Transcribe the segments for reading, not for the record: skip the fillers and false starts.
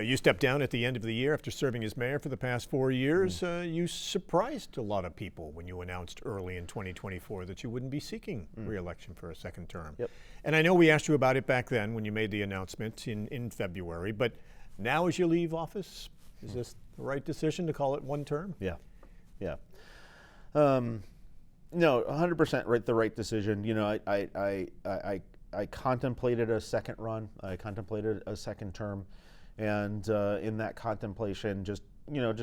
You stepped down at the end of the year after serving as mayor for the past 4 years. You surprised a lot of people when you announced early in 2024 that you wouldn't be seeking re-election for a second term. Yep. And I know we asked you about it back then when you made the announcement in February, but now as you leave office, is this the right decision to call it one term? Yeah. No, 100% the right decision. You know, I contemplated a second run. I contemplated a second term, and in that contemplation, just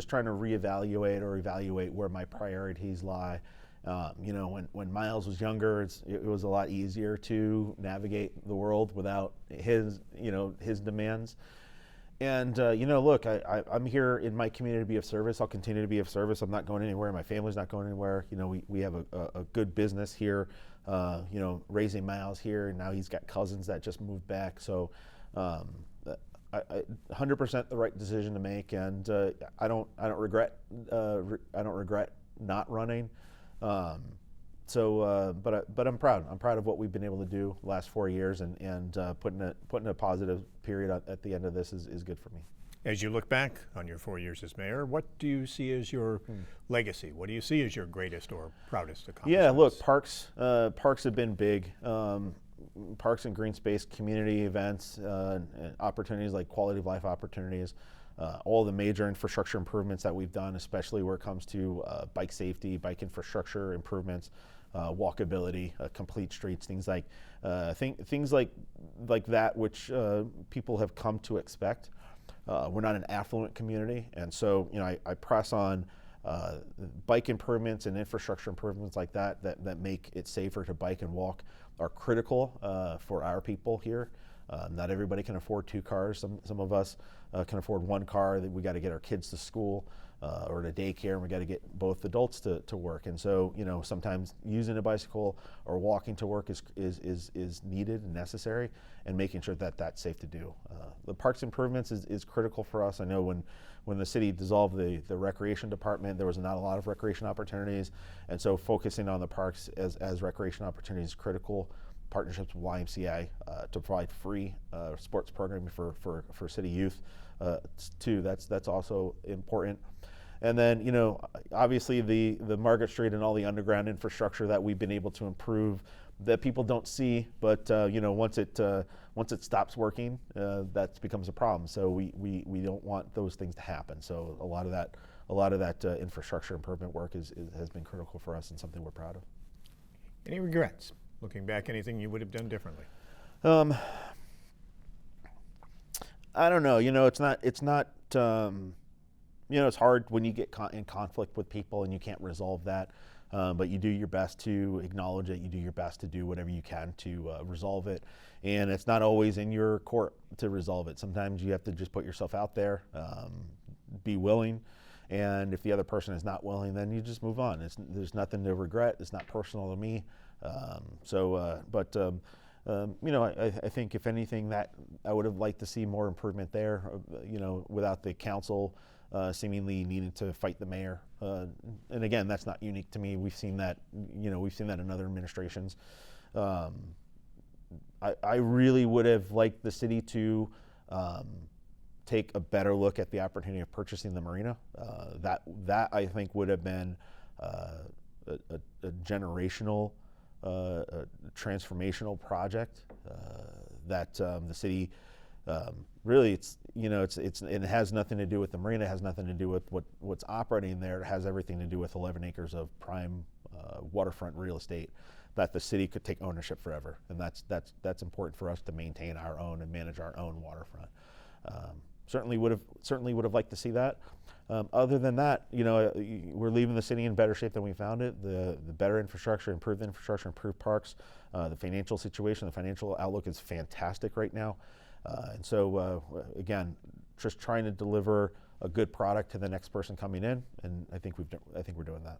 trying to reevaluate or evaluate where my priorities lie. When Miles was younger, it was a lot easier to navigate the world without his demands. And look, I'm here in my community to be of service. I'll continue to be of service. I'm not going anywhere. My family's not going anywhere. You know, we have a good business here. Raising Miles here, and now he's got cousins that just moved back. So, 100% the right decision to make, and I don't regret not running. But I'm proud. I'm proud of what we've been able to do the last 4 years, and putting a positive period at the end of this is good for me. As you look back on your 4 years as mayor, what do you see as your legacy? What do you see as your greatest or proudest accomplishment? Yeah, look, parks have been big. Parks and green space, community events, and opportunities like quality of life opportunities, all the major infrastructure improvements that we've done, especially where it comes to bike safety, bike infrastructure improvements, walkability, complete streets, things like that, which people have come to expect. We're not an affluent community, and so I press on bike improvements and infrastructure improvements like that make it safer to bike and walk are critical for our people here. Not everybody can afford 2 cars. Some of us can afford 1 car. That we got to get our kids to school or to daycare, and we got to get both adults to work. And so sometimes using a bicycle or walking to work is needed and necessary, and making sure that that's safe to do. The parks improvements is critical for us. I know when the city dissolved the recreation department, there was not a lot of recreation opportunities, and so focusing on the parks as recreation opportunities is critical. Partnerships with YMCA to provide free sports programming for city youth too. That's also important. And then obviously the Margaret Street and all the underground infrastructure that we've been able to improve that people don't see, but once it stops working, that becomes a problem. So we don't want those things to happen. So a lot of that infrastructure improvement work has been critical for us and something we're proud of. Any regrets? Looking back, anything you would have done differently? I don't know. It's not. It's hard when you get in conflict with people and you can't resolve that. But you do your best to acknowledge it. You do your best to do whatever you can to resolve it. And it's not always in your court to resolve it. Sometimes you have to just put yourself out there, be willing. And if the other person is not willing, then you just move on. There's nothing to regret. It's not personal to me. I think if anything, that I would have liked to see more improvement there. Without the council seemingly needing to fight the mayor. And again, that's not unique to me. We've seen that. We've seen that in other administrations. I really would have liked the city to take a better look at the opportunity of purchasing the marina. That I think would have been a generational, transformational project that the city really it has nothing to do with the marina. It has nothing to do with what's operating there. It has everything to do with 11 acres of prime waterfront real estate that the city could take ownership forever, and that's important for us to maintain our own and manage our own waterfront. Certainly would have liked to see that. Other than that, we're leaving the city in better shape than we found it. The better infrastructure, improved parks, the financial situation, the financial outlook is fantastic right now. And so again, just trying to deliver a good product to the next person coming in, and I think we're doing that.